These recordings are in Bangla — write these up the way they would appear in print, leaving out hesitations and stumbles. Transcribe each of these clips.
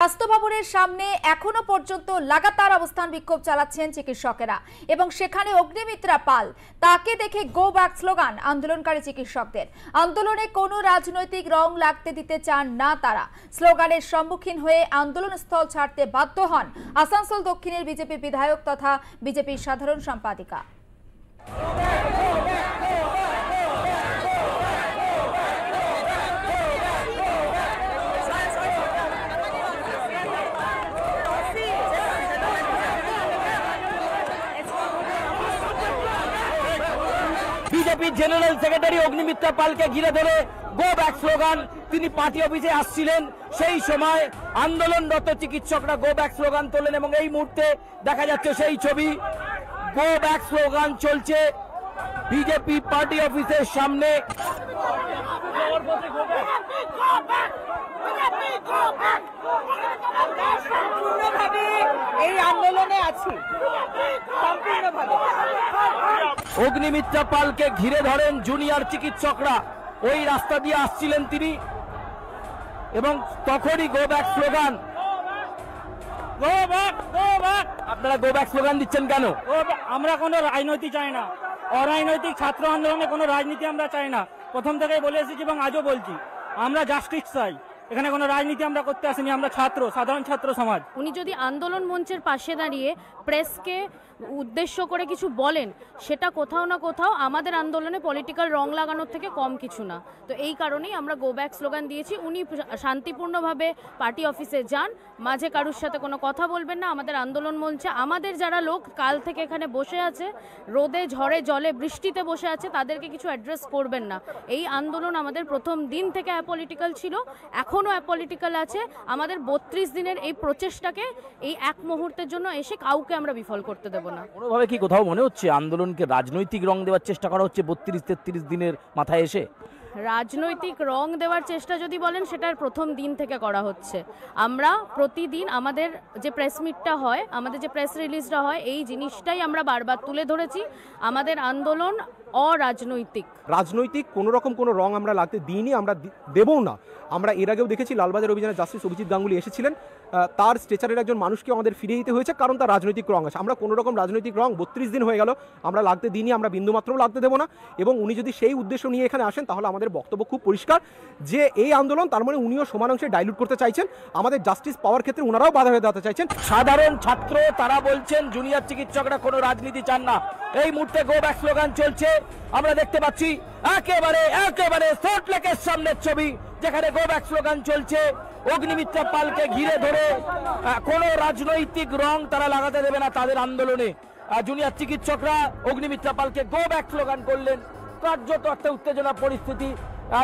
স্বাস্থ্য ভবনের সামনে এখনো পর্যন্ত লাগাতার অবস্থান বিক্ষোভ চালাচ্ছেন চিকিৎসকেরা এবং সেখানে অগ্নিমিত্রা পাল তাকে দেখে গো ব্যাক স্লোগান আন্দোলনকারী চিকিৎসকদের। আন্দোলনে কোনো রাজনৈতিক রং লাগতে দিতে চান না তারা। স্লোগানের সম্মুখীন হয়ে আন্দোলনস্থল ছাড়তে বাধ্য হন আসানসোল দক্ষিণের বিজেপি বিধায়ক তথা বিজেপির সাধারণ সম্পাদিকা। বিজেপি জেনারেল সেক্রেটারি অগ্নিমিত্রা পালকে ঘিরে ধরে গো ব্যাক স্লোগান, তিনি পার্টি অফিসে আসছিলেন, সেই সময় আন্দোলনরত চিকিৎসকরা গো ব্যাক স্লোগান তোলেন এবং এই মুহূর্তে দেখা যাচ্ছে সেই ছবি। গো ব্যাক স্লোগান চলছে বিজেপি পার্টি অফিসের সামনে। এই আন্দোলনে আছি সম্পূর্ণভাবে। অগ্নিমিত্রা পালকে ঘিরে ধরেন জুনিয়র চিকিৎসকরা, ওই রাস্তা দিয়ে আসছিলেন তিনি এবং তখনই গো ব্যাক স্লোগান। আপনারা গো ব্যাক স্লোগান দিচ্ছেন কেন? আমরা কোনো রাজনীতি চাই না, অরাজনৈতিক ছাত্র আন্দোলনে কোনো রাজনীতি আমরা চাই না। প্রথম থেকেই বলে এসেছি এবং আজও বলছি, আমরা জাস্টিস চাই। এখানে কোনো রাজনীতি আমরা করতে আসিনি, আমরা ছাত্র, সাধারণ ছাত্র সমাজ। উনি যদি আন্দোলন মঞ্চের পাশে দাঁড়িয়ে প্রেসকে উদ্দেশ্য করে কিছু বলেন, সেটা কোথাও না কোথাও আমাদের আন্দোলনে পলিটিক্যাল রং লাগানোর থেকে কম কিছু না। তো এই কারণেই আমরা গো ব্যাক স্লোগান দিয়েছি। উনি শান্তিপূর্ণভাবে পার্টি অফিসে যান, মাঝে কারুর সাথে কোনো কথা বলবেন না। আমাদের আন্দোলন মঞ্চে আমাদের যারা লোক কাল থেকে এখানে বসে আছে, রোদে ঝড়ে জলে বৃষ্টিতে বসে আছে, তাদেরকে কিছু অ্যাড্রেস করবেন না। এই আন্দোলন আমাদের প্রথম দিন থেকে অ্যাপলিটিক্যাল ছিল, এখনও অ্যাপলিটিক্যাল আছে। আমাদের 32 দিনের এই প্রচেষ্টাকে এই এক মুহূর্তের জন্য এসে কাউকে আমরা বিফল করতে দেব না। কোনোভাবে কি কোথাও মনে হচ্ছে আন্দোলনকে রাজনৈতিক রং দেওয়ার চেষ্টা করা হচ্ছে 32-33 দিনের মাথায় এসে? রাজনৈতিক রং দেওয়ার চেষ্টা যদি বলেন, সেটার প্রথম দিন থেকে করা হচ্ছে। আমরা প্রতিদিন আমাদের যে প্রেস মিটটা হয়, আমাদের যে প্রেস রিলিজটা হয়, এই জিনিসটাই আমরা বারবার তুলে ধরেছি। আমাদের আন্দোলন অরাজনৈতিক। রাজনৈতিক কোনো রকম কোনো রং আমরা লাগতে দিইনি, আমরা দেবও না। আমরা এর আগেও দেখেছি লালবাজার অভিযানে জাস্টিস অভিজিৎ গাঙ্গুলি এসেছিলেন, তার স্ট্রেচারের একজন মানুষকে আমাদের ফিরিয়ে দিতে হয়েছে, কারণ তার রাজনৈতিক রং আছে। আমরা কোনো রকম রাজনৈতিক রং 32 দিন হয়ে গেল আমরা লাগতে দিইনি, আমরা বিন্দুমাত্রও লাগতে দেবো না। এবং উনি যদি সেই উদ্দেশ্য নিয়ে এখানে আসেন, তাহলে আমাদের বক্তব্য খুব পরিষ্কার যে এই আন্দোলন, তার মানে উনিও সমান অংশে ডাইলুট করতে চাইছেন, আমাদের জাস্টিস পাওয়ার ক্ষেত্রে ওনারাও বাধা হয়ে দাঁড়াতে চাইছেন। সাধারণ ছাত্র তারা বলছেন জুনিয়র চিকিৎসকরা কোনো রাজনীতি চান না। এই মুহূর্তে গো ব্যাক স্লোগান চলছে, আমরা দেখতে পাচ্ছি একেবারে সল্টলেকের সামনের ছবি, যেখানে গো ব্যাক স্লোগান চলছে। অগ্নিমিত্রা পালকে ঘিরে ধরে কোনো রাজনৈতিক রং তারা লাগাতে দেবে না তাদের আন্দোলনে। জুনিয়র চিকিৎসকরা অগ্নিমিত্রা পালকে গো ব্যাক স্লোগান করলেন। কার্যত একটা উত্তেজনা পরিস্থিতি।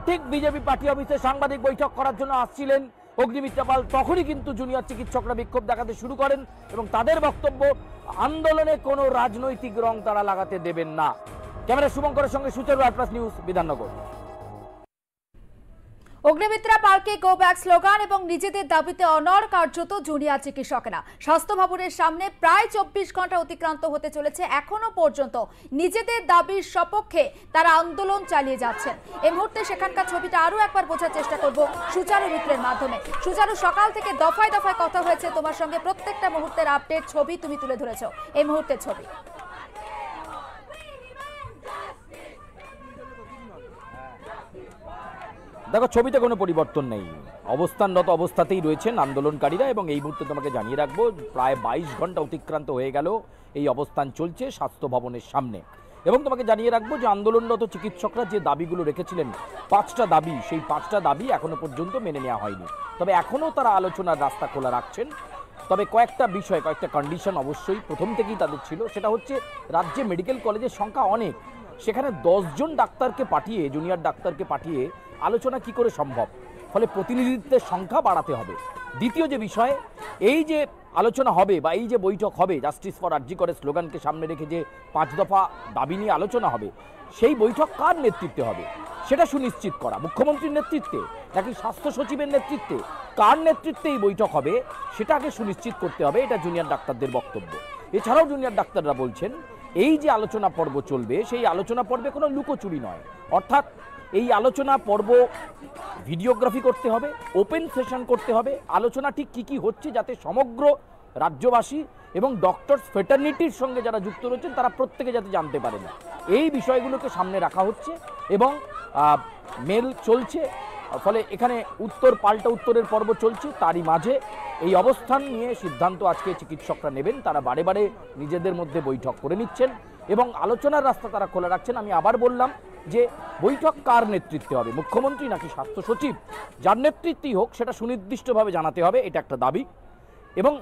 ঠিক বিজেপি পার্টি অফিসে সাংবাদিক বৈঠক করার জন্য আসছিলেন অগ্নিমিত্রা পাল, তখনই কিন্তু জুনিয়র চিকিৎসকরা বিক্ষোভ দেখাতে শুরু করেন এবং তাদের বক্তব্য, আন্দোলনে কোনো রাজনৈতিক রং তারা লাগাতে দেবেন না। ক্যামেরা শুভঙ্করের সঙ্গে সুচের আরপ্লাস নিউজ, বিধাননগর। অগ্নিমিত্রা পালকে গো ব্যাক স্লোগান এবং নিজেদের দাবিতে অনড় কার্যত জুনিয়র চিকিৎসকেরা। স্বাস্থ্য ভবনের সামনে প্রায় 24 ঘন্টা অতিক্রান্ত হতে চলেছে, এখনো পর্যন্ত নিজেদের দাবির সপক্ষে তারা আন্দোলন চালিয়ে যাচ্ছেন। এই মুহূর্তে সেখানকার ছবিটা আরো একবার বোঝার চেষ্টা করব সুচারু মিত্রের মাধ্যমে। সুচারু, সকাল থেকে দফায় দফায় কথা হয়েছে তোমার সঙ্গে, প্রত্যেকটা মুহূর্তের আপডেট ছবি তুমি তুলে ধরেছো, এই মুহূর্তের ছবি। দেখো, ছবিতে কোনো পরিবর্তন নেই, অবস্থানরত অবস্থাতেই রয়েছেন আন্দোলনকারীরা এবং এই মুহূর্তে তোমাকে জানিয়ে রাখবো প্রায় 22 ঘন্টা অতিক্রান্ত হয়ে গেল এই অবস্থান চলছে স্বাস্থ্য ভবনের সামনে। এবং তোমাকে জানিয়ে রাখবো যে আন্দোলনরত চিকিৎসকরা যে দাবিগুলো রেখেছিলেন, 5টা দাবি, সেই 5টা দাবি এখনো পর্যন্ত মেনে নেওয়া হয়নি। তবে এখনও তারা আলোচনার রাস্তা খোলা রাখছেন। তবে কয়েকটা বিষয়, কয়েকটা কন্ডিশন অবশ্যই প্রথম থেকেই তাদের ছিল। সেটা হচ্ছে রাজ্যে মেডিকেল কলেজের সংখ্যা অনেক, সেখানে 10 জন ডাক্তারকে পাঠিয়ে, জুনিয়র ডাক্তারকে পাঠিয়ে আলোচনা কি করে সম্ভব, ফলে প্রতিনিধিত্বের সংখ্যা বাড়াতে হবে। দ্বিতীয় যে বিষয়, এই যে আলোচনা হবে বা এই যে বৈঠক হবে, জাস্টিস ফর আরজি করে স্লোগানকে সামনে রেখে যে 5 দফা দাবি নিয়ে আলোচনা হবে, সেই বৈঠক কার নেতৃত্বে হবে সেটা সুনিশ্চিত করা। মুখ্যমন্ত্রীর নেতৃত্বে নাকি স্বাস্থ্য সচিবের নেতৃত্বে, কার নেতৃত্বে এই বৈঠক হবে সেটাকে সুনিশ্চিত করতে হবে, এটা জুনিয়র ডাক্তারদের বক্তব্য। এছাড়াও জুনিয়র ডাক্তাররা বলছেন এই যে আলোচনা পর্ব চলবে, সেই আলোচনা পর্বে কোনো লুকোচুরি নয়, অর্থাৎ এই আলোচনা পর্ব ভিডিওগ্রাফি করতে হবে, ওপেন সেশন করতে হবে, আলোচনা ঠিক কী কী হচ্ছে যাতে সমগ্র রাজ্যবাসী এবং ডক্টরস ফেটার্নিটির সঙ্গে যারা যুক্ত রয়েছেন তারা প্রত্যেকে যাতে জানতে পারেন। এই বিষয়গুলোকে সামনে রাখা হচ্ছে এবং মেল চলছে, ফলে এখানে উত্তর পাল্টা উত্তরের পর্ব চলছে। তারই মাঝে এই অবস্থান নিয়ে সিদ্ধান্ত আজকে চিকিৎসকরা নেবেন। তারা বারে বারে নিজেদের মধ্যে বৈঠক করে নিচ্ছেন এবং আলোচনার রাস্তা তারা খোলা রাখছেন। আমি আবার বললাম যে বৈঠক কার নেতৃত্বে হবে, মুখ্যমন্ত্রী নাকি স্বাস্থ্য সচিব, যার নেতৃত্বেই হোক সেটা সুনির্দিষ্টভাবে জানাতে হবে, এটা একটা দাবি। এবং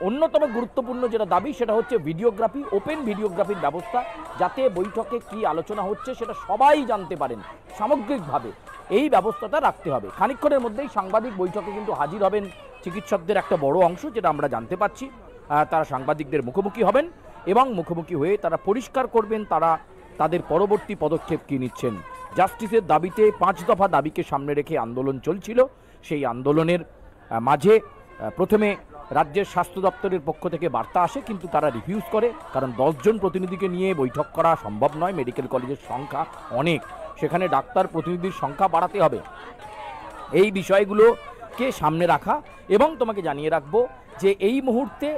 অন্যতম গুরুত্বপূর্ণ যেটা দাবি সেটা হচ্ছে ভিডিওগ্রাফি, ওপেন ভিডিওগ্রাফির ব্যবস্থা, যাতে বৈঠকে কি আলোচনা হচ্ছে সেটা সবাই জানতে পারেন সামগ্রিকভাবে, এই ব্যবস্থাটা রাখতে হবে। খানিকক্ষণের মধ্যেই সাংবাদিক বৈঠকে কিন্তু হাজির হবেন চিকিৎসকদের একটা বড় অংশ, যেটা আমরা জানতে পাচ্ছি। তারা সাংবাদিকদের মুখোমুখি হবেন এবং মুখোমুখি হয়ে তারা পরিষ্কার করবেন তারা তাদের পরবর্তী পদক্ষেপ কী নিচ্ছেন। জাস্টিসের দাবিতে 5 দফা দাবিকে সামনে রেখে আন্দোলন চলছিল। সেই আন্দোলনের মাঝে প্রথমে রাজ্যের স্বাস্থ্য দপ্তরের পক্ষ থেকে বার্তা আসে, কিন্তু তারা রিফিউজ করে, কারণ 10 জন প্রতিনিধিকে নিয়ে বৈঠক করা সম্ভব নয়। মেডিকেল কলেজের সংখ্যা অনেক, সেখানে ডাক্তার প্রতিনিধির সংখ্যা বাড়াতে হবে। এই বিষয়গুলোকে সামনে রাখা এবং তোমাকে জানিয়ে রাখবো যে এই মুহূর্তে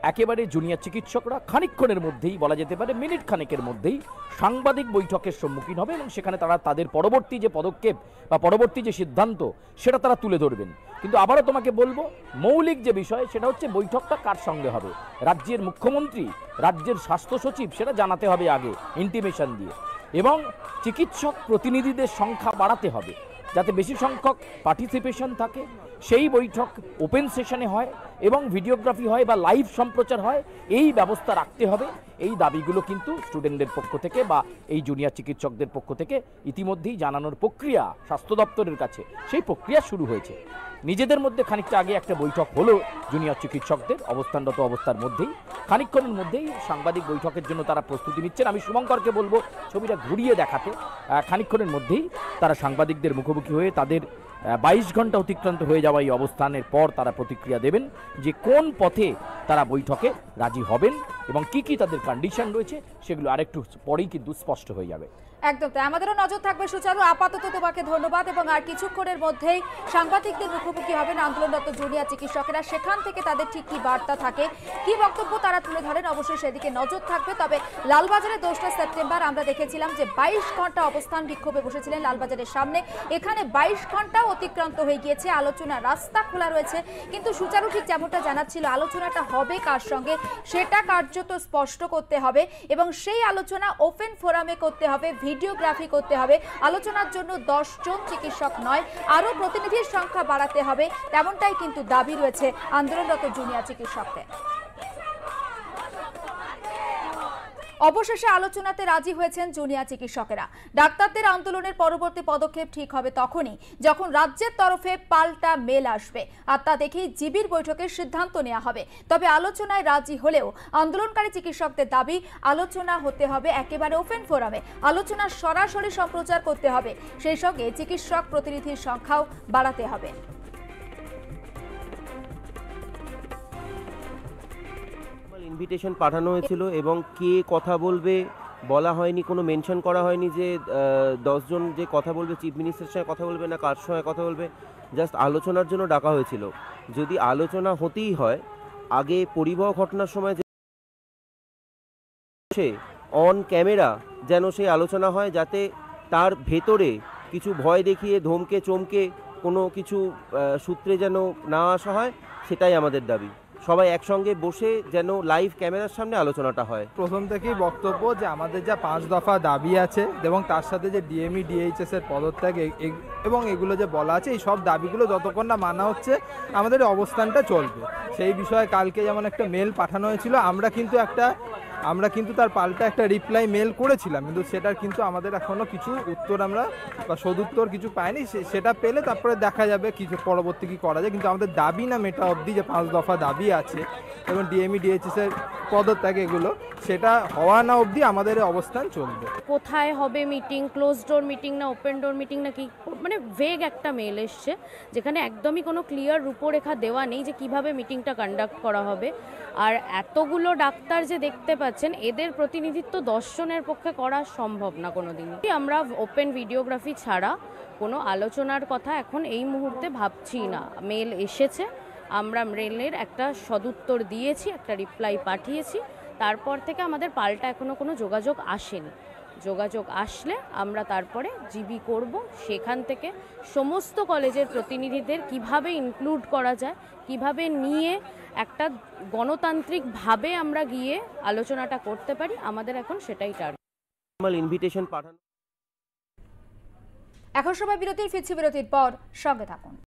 একেবারে জুনিয়র চিকিৎসকরা খানিকক্ষণের মধ্যেই, বলা যেতে পারে মিনিট খানেকের মধ্যেই সাংবাদিক বৈঠকের সম্মুখীন হবে এবং সেখানে তারা তাদের পরবর্তী যে পদক্ষেপ বা পরবর্তী যে সিদ্ধান্ত সেটা তারা তুলে ধরবেন। কিন্তু আবারও তোমাকে বলবো, মৌলিক যে বিষয় সেটা হচ্ছে বৈঠকটা কার সঙ্গে হবে। রাজ্যের মুখ্যমন্ত্রী, রাজ্যের স্বাস্থ্য সচিব, সেটা জানাতে হবে আগে ইন্টিমেশন দিয়ে, এবং চিকিৎসক প্রতিনিধিদের সংখ্যা বাড়াতে হবে যাতে বেশি সংখ্যক পার্টিসিপেশন থাকে। সেই বৈঠক ওপেন সেশনে হয় এবং ভিডিওগ্রাফি হয় বা লাইভ সম্প্রচার হয়, এই ব্যবস্থা রাখতে হবে। এই দাবিগুলো কিন্তু স্টুডেন্টদের পক্ষ থেকে বা এই জুনিয়র চিকিৎসকদের পক্ষ থেকে ইতিমধ্যেই জানানোর প্রক্রিয়া স্বাস্থ্য দপ্তরের কাছে, সেই প্রক্রিয়া শুরু হয়েছে। নিজেদের মধ্যে খানিকটা আগে একটা বৈঠক হলো জুনিয়র চিকিৎসকদের অবস্থানরত অবস্থার মধ্যেই। খানিকক্ষণের মধ্যেই সাংবাদিক বৈঠকের জন্য তারা প্রস্তুতি নিচ্ছেন। আমি শুভঙ্করকে বলবো ছবিটা ঘুরিয়ে দেখাতে। খানিকক্ষণের মধ্যেই তারা সাংবাদিকদের মুখোমুখি হয়ে তাদের 22 ঘন্টা অতিক্রান্ত হয়ে যাওয়া এই অবস্থানের পর তারা প্রতিক্রিয়া দেবেন যে কোন পথে তারা বৈঠকে রাজি হবেন এবং কি কি তাদের কন্ডিশন রয়েছে, সেগুলো আরেকটু পরেই কিন্তু স্পষ্ট হয়ে যাবে। একদম তাই, আমাদেরও নজর থাকবে সুচারু। আপাতত তোমাকে ধন্যবাদ এবং আর কিছুক্ষণের মধ্যেই সাংবাদিকদের মুখোমুখি হবেন আন্দোলনরত জুনিয়র চিকিৎসকেরা। সেখান থেকে তাদের ঠিক কি বার্তা থাকে, কি বক্তব্য তারা তুলে ধরেন, অবশ্যই সেদিকে নজর থাকবে। তবে লালবাজারে 2রা সেপ্টেম্বর আমরা দেখেছিলাম যে 22 ঘন্টা অবস্থান বিক্ষোভে বসেছিলেন লালবাজারের সামনে। এখানে 22 ঘন্টা অতিক্রান্ত হয়ে গিয়েছে, আলোচনা রাস্তা খোলা রয়েছে, কিন্তু সুচারু ঠিক যেমনটা জানাচ্ছিল আলোচনাটা হবে কার সঙ্গে সেটা কার্যত স্পষ্ট করতে হবে এবং সেই আলোচনা ওপেন ফোরামে করতে হবে, ভিডিওগ্রাফি করতে হবে। আলোচনার জন্য 10 জন চিকিৎসক নয়, আরও প্রতিনিধির সংখ্যা বাড়াতে হবে, তেমনটাই কিন্তু দাবি রয়েছে আন্দোলনরত জুনিয়র চিকিৎসকদের। অবশেষে আলোচনাতে রাজি হয়েছেন জুনিয়র চিকিৎসকেরা। ডাক্তারদের আন্দোলনের পরবর্তী পদক্ষেপ ঠিক হবে তখনই যখন রাজ্যের তরফে পাল্টা মেল আসবে, আর তা দেখেই জিবির বৈঠকের সিদ্ধান্ত নেওয়া হবে। তবে আলোচনায় রাজি হলেও আন্দোলনকারী চিকিৎসকদের দাবি আলোচনা হতে হবে একেবারে ওপেন ফোরামে, আলোচনা সরাসরি সম্প্রচার করতে হবে, সেই সঙ্গে চিকিৎসক প্রতিনিধির সংখ্যাও বাড়াতে হবে। ইনভিটেশন পাঠানো হয়েছিল এবং কে কথা বলবে বলা হয়নি, কোনো মেনশন করা হয়নি যে 10 জন যে কথা বলবে চিফ মিনিস্টারের সঙ্গে কথা বলবে না কার সঙ্গে কথা বলবে, জাস্ট আলোচনার জন্য ডাকা হয়েছিল। যদি আলোচনা হতেই হয়, আগে পরিবহ ঘটনার সময় যে অন ক্যামেরা যেন সেই আলোচনা হয়, যাতে তার ভেতরে কিছু ভয় দেখিয়ে ধমকে চমকে কোনো কিছু সূত্রে যেন না আসা হয়, সেটাই আমাদের দাবি। সবাই একসঙ্গে বসে যেন লাইভ ক্যামেরার সামনে আলোচনাটা হয়। প্রথম থেকেই বক্তব্য যে আমাদের যা 5 দফা দাবি আছে এবং তার সাথে যে ডিএমই ডিএইচএস এর পদত্যাগ এবং এগুলো যে বলা আছে, এই সব দাবিগুলো যতক্ষণ না মানা হচ্ছে আমাদের অবস্থানটা চলবে। সেই বিষয়ে কালকে যেমন একটা মেল পাঠানো হয়েছিল, আমরা কিন্তু তার পাল্টা একটা রিপ্লাই মেল করেছিলাম, কিন্তু সেটার কিন্তু আমাদের এখনও কিছু উত্তর আমরা বা সদুত্তর কিছু পাইনি। সেটা পেলে তারপরে দেখা যাবে কিছু পরবর্তী কী করা যায়। কিন্তু আমাদের দাবি না মেটা অবধি যে 5 দফা দাবি আছে এবং ডিএমই ডিএইচএস এর পদত্যাগ এগুলো, সেটা হওয়া না অবধি আমাদের এই অবস্থান চলবে। কোথায় হবে মিটিং, ক্লোজ ডোর মিটিং না ওপেন ডোর মিটিং না কি, মানে ভেগ একটা মেল এসছে যেখানে একদমই কোনো ক্লিয়ার রূপরেখা দেওয়া নেই যে কিভাবে মিটিংটা কন্ডাক্ট করা হবে। আর এতগুলো ডাক্তার যে দেখতে পাচ্ছেন, এদের প্রতিনিধিত্ব 10 জনের পক্ষে করা সম্ভব না কোনো দিনই। আমরা ওপেন ভিডিওগ্রাফি ছাড়া কোনো আলোচনার কথা এখন এই মুহূর্তে ভাবছি না। মেল এসেছে, আমরা মেলের একটা সদুত্তর দিয়েছি, একটা রিপ্লাই পাঠিয়েছি, তারপর থেকে আমাদের পাল্টা এখনো কোনো যোগাযোগ আসেনি। যোগাযোগ আসলে আমরা তারপরে জিবি করব, সেখান থেকে সমস্ত কলেজের প্রতিনিধিদের কিভাবে ইনক্লুড করা যায়, কিভাবে নিয়ে একটা গণতান্ত্রিকভাবে আমরা গিয়ে আলোচনাটা করতে পারি, আমাদের এখন সেটাই টার্গেট। ইনভিটেশন পাঠানো। এখন সময় বিরতির, ফিরছি বিরতির পর, সঙ্গে থাকুন।